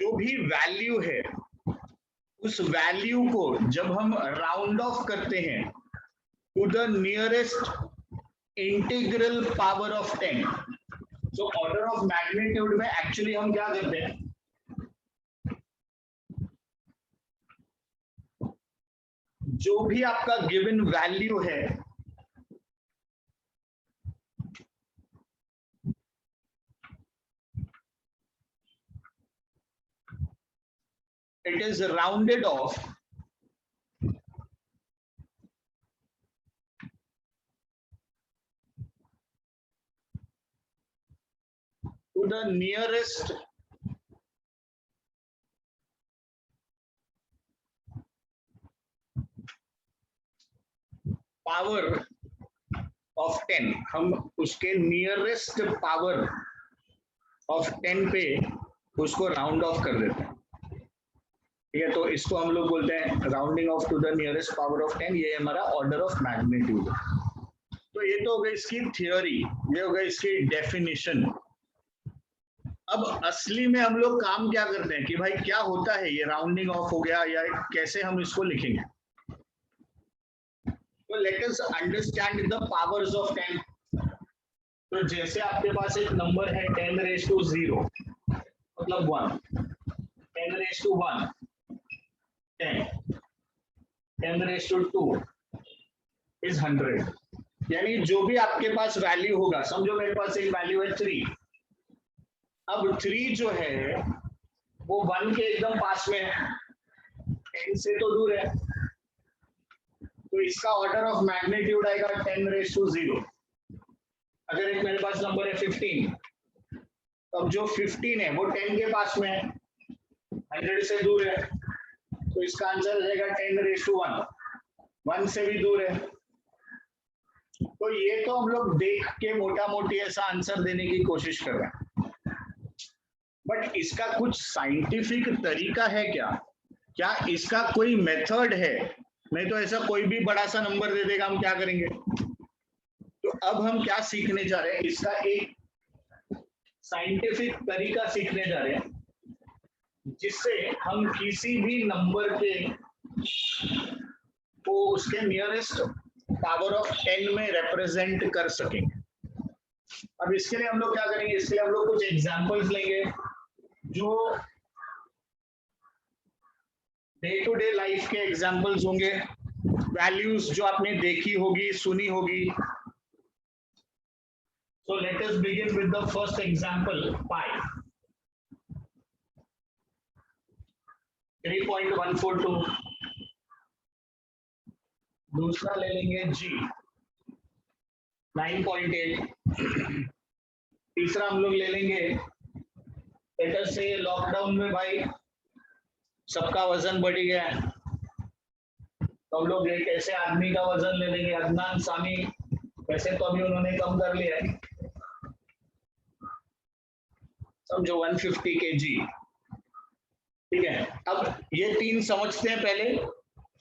जो भी वैल्यू है उस वैल्यू को जब हम राउंड ऑफ करते हैं to the nearest integral power of 10, तो ऑर्डर ऑफ मैग्नीट्यूड में एक्चुअली हम क्या करते हैं, जो भी आपका गिवन वैल्यू है it is rounded off to the nearest power of 10, हम उसके नियरेस्ट पावर ऑफ 10 पे उसको राउंड ऑफ कर देते हैं, ठीक है। तो इसको हम लोग बोलते हैं rounding off to the nearest power of 10, ये हमारा ऑर्डर ऑफ मैग्नीट्यूड। तो ये तो हो गई इसकी थियोरी, ये हो गई इसकी डेफिनेशन। अब असली में हम लोग काम क्या करते हैं कि भाई क्या होता है ये राउंडिंग ऑफ हो गया या कैसे हम इसको लिखेंगे। तो let us understand the powers of 10। तो जैसे आपके पास एक नंबर है 10⁻0 मतलब 1, 10⁻1 10, 10⁻2 is 100, यानी जो भी आपके पास वैल्यू होगा, समझो मेरे पास एक वैल्यू है 3, अब 3 जो है वो 1 के एकदम पास में है, 10 से तो दूर है, तो इसका ऑर्डर ऑफ मैग्नीट्यूड आएगा 10⁻0। अगर एक मेरे पास नंबर है 15, अब जो 15 है वो 10 के पास में है, 100 से दूर है, तो इसका आंसर हो जाएगा 10⁻1, 1 से भी दूर है। तो ये तो हम लोग देख के मोटा मोटी ऐसा आंसर देने की कोशिश कर रहे हैं, बट इसका कुछ साइंटिफिक तरीका है क्या इसका कोई मेथड है? नहीं तो ऐसा कोई भी बड़ा सा नंबर दे देगा, हम क्या करेंगे? तो अब हम क्या सीखने जा रहे हैं, इसका एक साइंटिफिक तरीका सीखने जा रहे हैं, जिससे हम किसी भी नंबर के को उसके नियरेस्ट पावर ऑफ 10 में रिप्रेजेंट कर सकेंगे। अब इसके लिए हम लोग क्या करेंगे, इसके लिए हम लोग कुछ एग्जांपल्स लेंगे जो डे टू डे लाइफ के एग्जांपल्स होंगे, वैल्यूज जो आपने देखी होगी, सुनी होगी। So let us begin with the first example, pi 3.142। दूसरा ले लेंगे g 9.8। तीसरा हम लोग ले लेंगे, let us say लॉकडाउन में भाई सबका वजन बढ़ गया है, तो हम लोग एक ऐसे आदमी का वजन ले लेंगे, अदनान सामी, वैसे तो अभी उन्होंने कम कर लिया है, समझो 150 kg, ठीक है। अब ये 3 समझते हैं पहले,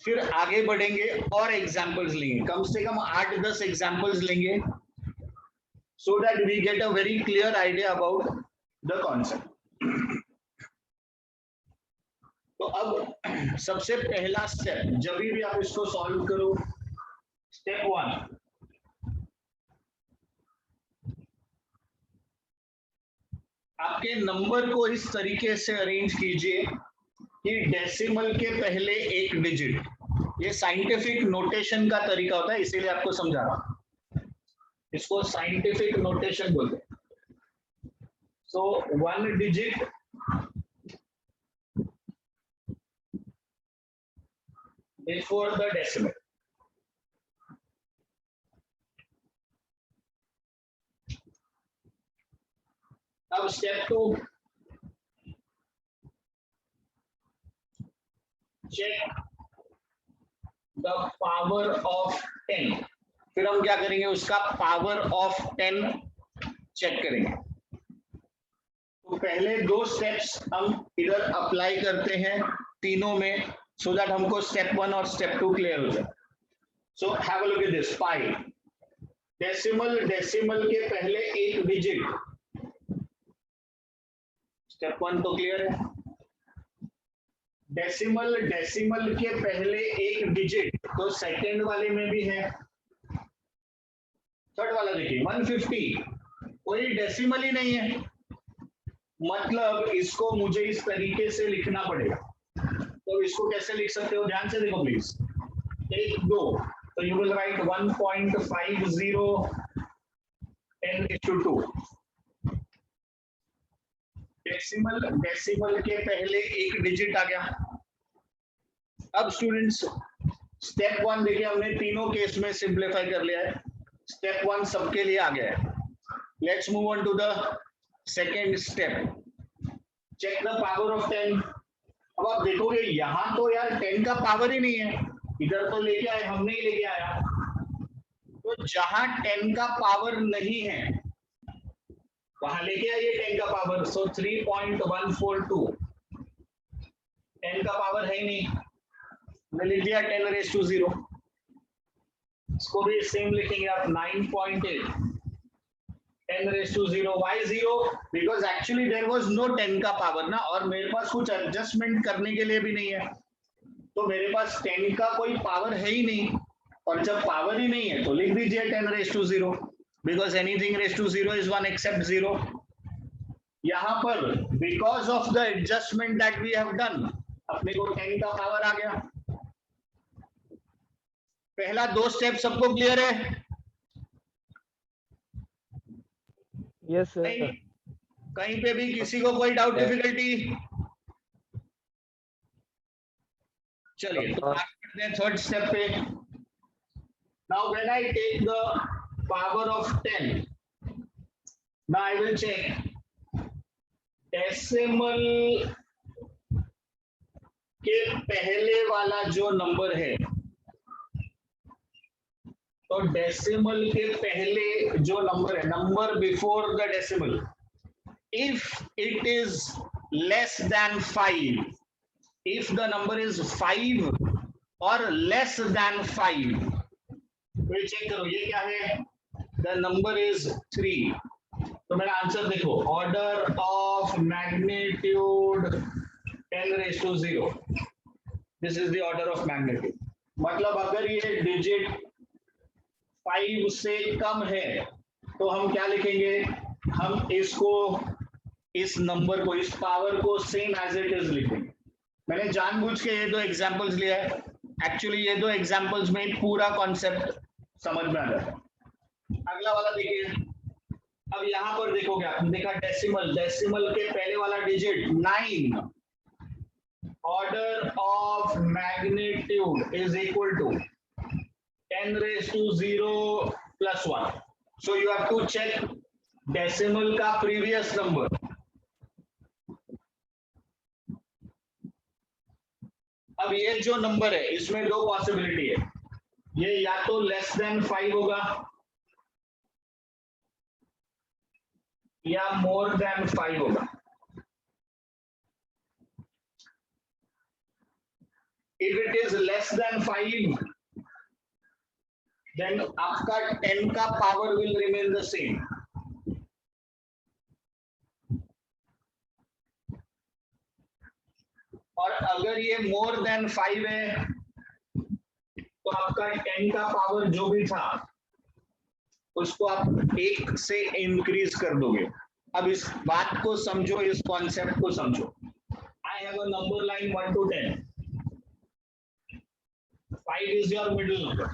फिर आगे बढ़ेंगे और एग्जांपल्स लेंगे, कम से कम 8-10 एग्जांपल्स लेंगे, so that we get a very clear idea about the concept. तो अब सबसे पहला स्टेप, जब भी आप इसको सॉल्व करो, स्टेप 1, आपके नंबर को इस तरीके से अरेंज कीजिए कि डेसिमल के पहले एक डिजिट, ये साइंटिफिक नोटेशन का तरीका होता है, इसीलिए आपको समझा रहा हूं, इसको साइंटिफिक नोटेशन बोलते हैं। So 1 digit before the decimal। अब step 2, check the power of 10। फिर हम क्या करेंगे, उसका पावर ऑफ 10 चेक करेंगे। तो पहले 2 स्टेप्स हम इधर अप्लाई करते हैं तीनों में, so that हमको स्टेप 1 और स्टेप 2 क्लियर हो जाए। So have a look at this, pi decimal के पहले एक डिजिट, स्टेप 1 तो क्लियर है। डेसिमल, डेसिमल के पहले एक डिजिट तो सेकंड वाले में भी है। थर्ड वाला देखिए 150, कोई डेसिमल ही नहीं है, मतलब इसको मुझे इस तरीके से लिखना पड़ेगा। तो इसको कैसे लिख सकते हो, ध्यान से देखो प्लीज। 1 2, तो you will write 1.50 10⁻²। Decimal, decimal के पहले एक डिजिट आ गया। अब स्टूडेंट्स स्टेप 1 देखिए, हमने तीनों केस में सिंप्लीफाई कर लिया है। स्टेप 1 सबके लिए आ गया है। Let's move on to the second step. Check the power of 10। अब आप देखोगे यहां तो यार 10 का पावर ही नहीं है, इधर तो लेके आए, हमने ही लेके आया। तो जहां 10 का पावर नहीं है वहां लेके आइए 10 का पावर। सो 3.142, 10 का पावर है ही नहीं, मैंने लिख दिया 10⁻�0। इसको भी सेम लिखेंगे आप 9.8 10⁻�0। why 0? Because actually there was no 10 का पावर ना, और मेरे पास कुछ एडजस्टमेंट करने के लिए भी नहीं है, तो मेरे पास 10 का कोई पावर है ही नहीं। और जब पावर ही नहीं है तो लिख दीजिए 10⁻�0, because anything raise to 0 is 1 except 0। यहां पर because of the adjustment that we have done, अपने को 10 का पावर आ गया। पहला 2 स्टेप सबको क्लियर है? Yes sir. कहीं पे भी किसी को कोई डाउट, डिफिकल्टी? चलिए तो बात करते हैं थर्ड स्टेप पे। Now when I take the power of 10, now I will check decimal के पहले वाला जो नंबर है, तो डेसिमल के पहले जो नंबर है, number before the decimal, if it is less than 5, if the number is 5 or less than 5, तो ये चेक करो ये क्या है, the number is 3। तो मेरा आंसर देखो, order of magnitude 10⁻�0, this is the order of magnitude. मतलब अगर ये डिजिट 5 से कम है तो हम क्या लिखेंगे, हम इसको, इस नंबर को, इस पावर को सेम एज इट इज लिखेंगे। मैंने जानबूझ के ये 2 एग्जांपल्स लिया है, एक्चुअली ये 2 एग्जांपल्स में पूरा कॉन्सेप्ट समझ में आ जाता है। अगला वाला देखिए। अब यहां पर देखोगे, आपने देखा डेसिमल, डेसिमल के पहले वाला digit 9, order of magnitude is equal to 10⁻�0 + 1। So you have to check decimal का प्रीवियस नंबर। अब ये जो नंबर है इसमें 2 पॉसिबिलिटी है, ये या तो लेस देन 5 होगा या मोर देन 5 होगा। If it is less than 5, then आपका 10 का पावर विल रिमेन द सेम। और अगर ये मोर देन 5 है तो आपका 10 का पावर जो भी था उसको आप 1 से इंक्रीज कर दोगे। अब इस बात को समझो, इस कॉन्सेप्ट को समझो। I have a number line 1 to 10, 5 is your middle number,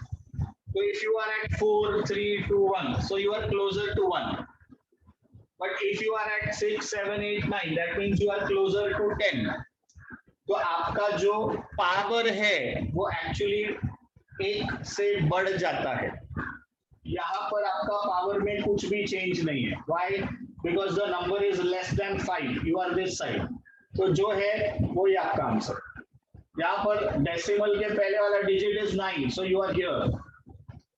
so if you are at 4 3 2 1, so you are closer to 1, but if you are at 6 7 8 9, that means you are closer to 10। तो आपका जो power है वो actually 1 से बढ़ जाता है। यहाँ पर आपका पावर में कुछ भी चेंज नहीं है। Why? Because the number is less than 5, you are this side, तो जो है वो ही आपका आंसर। यहाँ पर डेसिमल के पहले वाला digit is 9, so you are here.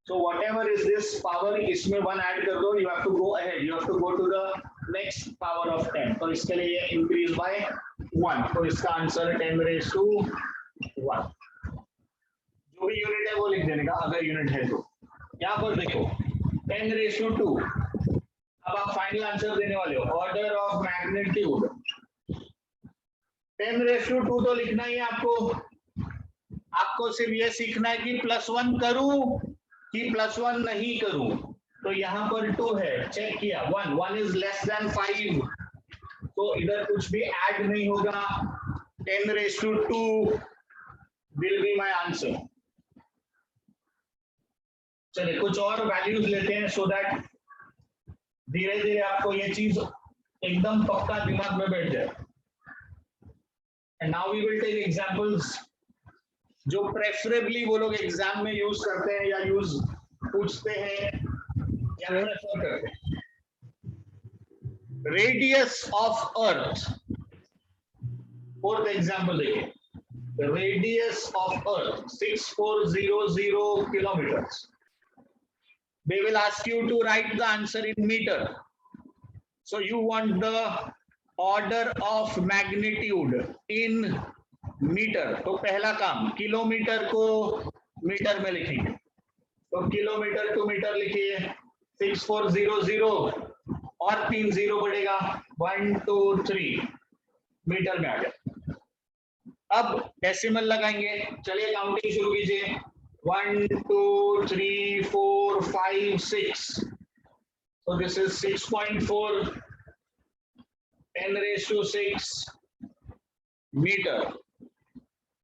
So whatever is this power, इसमें 1 ऐड कर दो, you have to go ahead, you have to go to the next power of 10। तो इसके लिए ये इंक्रीज बाय 1, तो इसका आंसर 10⁻⁴। जो भी यूनिट है वो लिख देने का, अगर यूनिट है तो। यहाँ पर देखो 10⁻²। अब आप फाइनल आंसर देने वाले हो, ऑर्डर ऑफ मैग्नीट्यूड 10⁻² तो लिखना ही है आपको। आपको सिर्फ ये सीखना है कि +1 करूं कि +1 नहीं करूं। तो यहाँ पर 2 है, चेक किया, 1 इज लेस देन 5, तो इधर कुछ भी ऐड नहीं होगा। 10⁻² विल बी माय आंसर। चलिए कुछ और वैल्यूज लेते हैं सो दैट धीरे धीरे आपको ये चीज एकदम पक्का दिमाग में बैठ जाए। And now we will take examples जो प्रेफरेबली वो लोग एग्जाम में यूज करते हैं या यूज पूछते हैं या प्रेफर करते हैं। Radius of earth, fourth example देखिए, radius of earth 6400 kilometers. They will ask you to write the answer in meter. So you want the order of magnitude in metre. तो पहला काम किलोमीटर को मीटर में लिखेंगे, तो किलोमीटर टू मीटर लिखिए 6400 और 3 0 बढ़ेगा 1 2 3 मीटर में आ गया। अब डेसिमल लगाएंगे, चलिए काउंटिंग शुरू कीजिए 1 2 3 4 5 6, so this is 6.4 10⁻6 मीटर।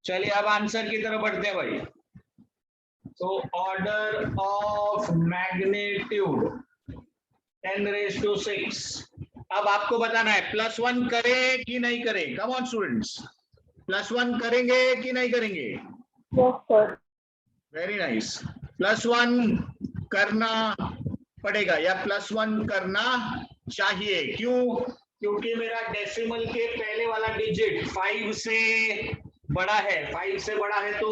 चलिए अब आंसर की तरफ बढ़ते हैं भाई। तो ऑर्डर ऑफ मैग्नीट्यूड 10⁻6। अब आपको बताना है +1 करें कि नहीं करें। कम ऑन स्टूडेंट्स, +1 करेंगे कि नहीं करेंगे? Yes, sir. Very nice. +1 करना पड़ेगा या +1 करना चाहिए। क्यों? क्योंकि मेरा डेसिमल के पहले वाला डिजिट 5 से बड़ा है, 5 से बड़ा है तो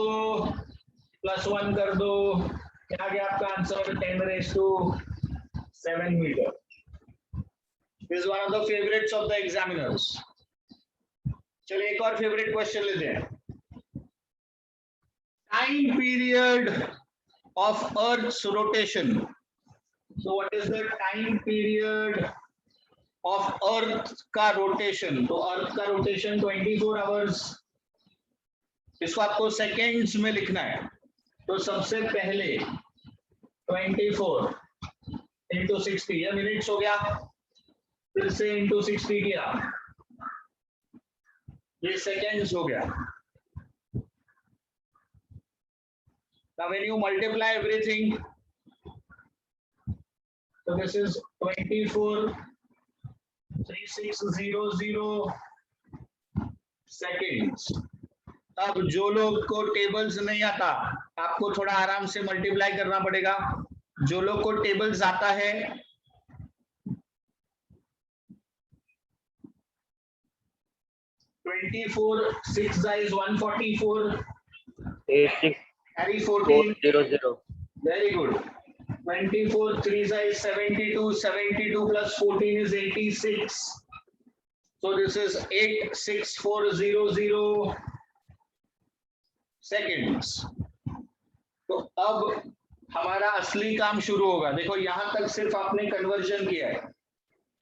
+1 कर दो। क्या गया आपका answer? 10⁻7 metre. This is one of the favourites of the examiners. चलिए एक और फेवरेट क्वेश्चन लेते हैं। Time period of earth's rotation. So what is the time period of earth का रोटेशन? तो अर्थ का रोटेशन 24 आवर्स। इसको आपको सेकेंड्स में लिखना है। तो सबसे पहले 24 इंटू 60, ये मिनट्स हो गया, फिर से इंटू 60 किया, ये सेकेंड्स हो गया। Now when you multiply everything, so this is 24 3600 seconds। अब जो लोग को टेबल्स नहीं आता, आपको थोड़ा आराम से मल्टीप्लाई करना पड़ेगा। जो लोग को टेबल्स आता है (24) 6 is 144, 86 carry 14, 400. very good। 24 3 is 72, 72 plus 14 is 86, so this is 86400 seconds। तो अब हमारा असली काम शुरू होगा। देखो यहां तक सिर्फ आपने कन्वर्जन किया है,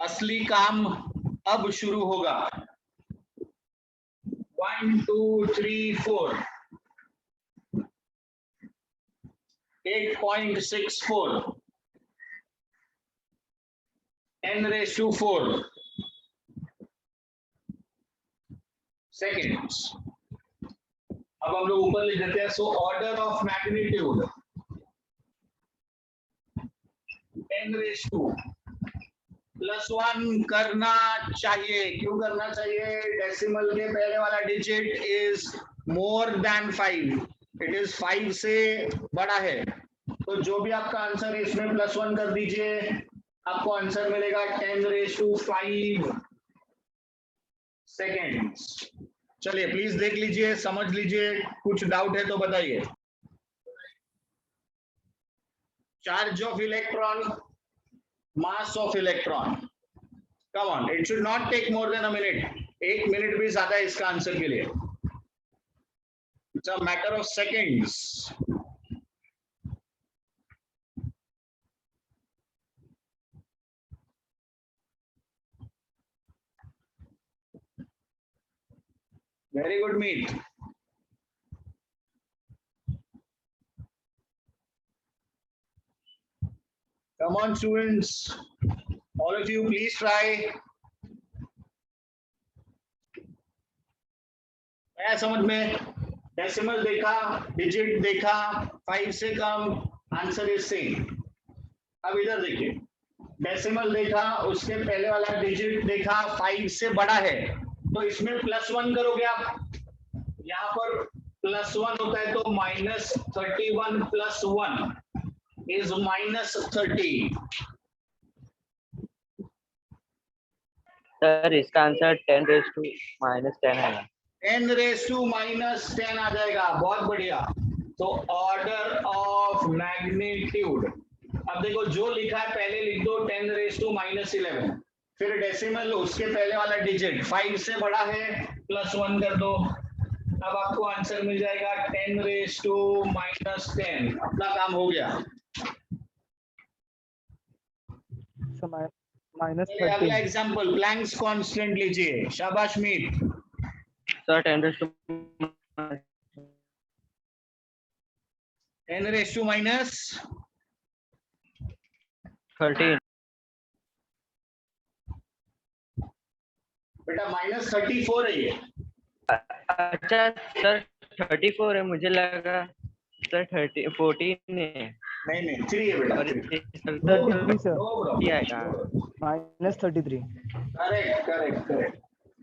असली काम अब शुरू होगा। 1 2 3 4 8.64 10⁻4 seconds। अब हम लोग ऊपर लिख देते हैं। सो ऑर्डर ऑफ मैग्नीट्यूड 10⁻2 +1 करना चाहिए। क्यों करना चाहिए? डेसिमल के पहले वाला digit is more than 5, it is 5 से बड़ा है। तो जो भी आपका आंसर है इसमें +1 कर दीजिए, आपको आंसर मिलेगा 10⁻5 सेकेंड्स। चलिए प्लीज देख लीजिए, समझ लीजिए, कुछ डाउट है तो बताइए। Charge of electron, mass of electron, come on, it should not take more than a minute. 1 minute भी ज्यादा है इसका आंसर के लिए। It's a matter of seconds. Very good Meet. Come on students, all of you please try. क्या समझ में? Decimal देखा, डिजिट देखा, 5 से कम, आंसर इज सेम. अब इधर देखिए, डेसिमल देखा, उसके पहले वाला डिजिट देखा, 5 से बड़ा है, तो इसमें +1 करोगे आप. यहाँ पर +1 होता है तो -31 + 1 is -30. सर इसका आंसर 10⁻⁻10 है. 10⁻⁻10 आ जाएगा. बहुत बढ़िया. तो ऑर्डर ऑफ मैग्नीट्यूड. अब देखो जो लिखा है पहले लिख दो 10⁻⁻11, फिर डेसिमल उसके पहले वाला डिजिट 5 से बड़ा है, +1 कर दो. अब आपको आंसर मिल जाएगा 10⁻⁻10. अपना काम हो गया. अगला एग्जांपल प्लैंक्स कांस्टेंट लीजिए. शाबाश मीत. सर 10⁻13. बेटा -34 है ये. अच्छा सर 34 है, मुझे लगा सर 14 है. नहीं 3 है बेटा. और -33. करेक्ट.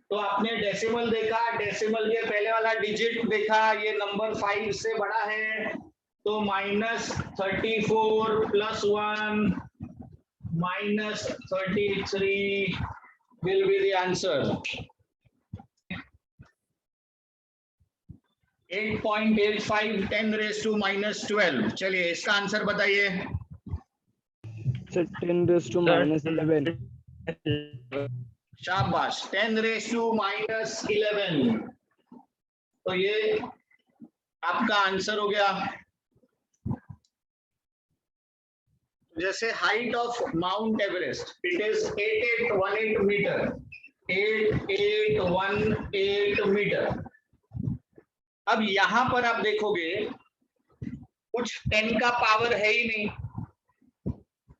तो आपने डेसिमल देखा, डेसिमल के पहले वाला डिजिट देखा, ये नंबर 5 से बड़ा है, तो -34 + 1 -33 will be the answer. 8.85 10⁻⁻12. चलिए इसका आंसर बताइए. 10⁻11. शाबाश. 10⁻11. तो ये आपका आंसर हो गया. जैसे height of Mount Everest, it is 8818 metre. 8818 metre. अब यहां पर आप देखोगे कुछ 10 का पावर है ही नहीं,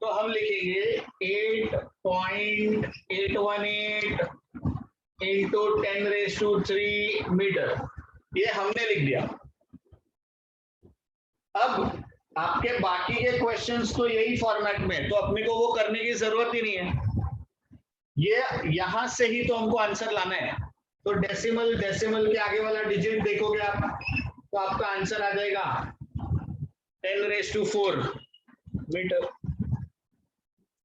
तो हम लिखेंगे 8.818 इंटू 10⁻³ मीटर. ये हमने लिख दिया. अब आपके बाकी के क्वेश्चंस तो यही फॉर्मेट में, तो अपने को वो करने की जरूरत ही नहीं है. ये यहां से ही तो हमको आंसर लाना है. तो डेसिमल के आगे वाला डिजिट देखोगे आप, तो आपका आंसर आ जाएगा 10⁻⁴ मीटर.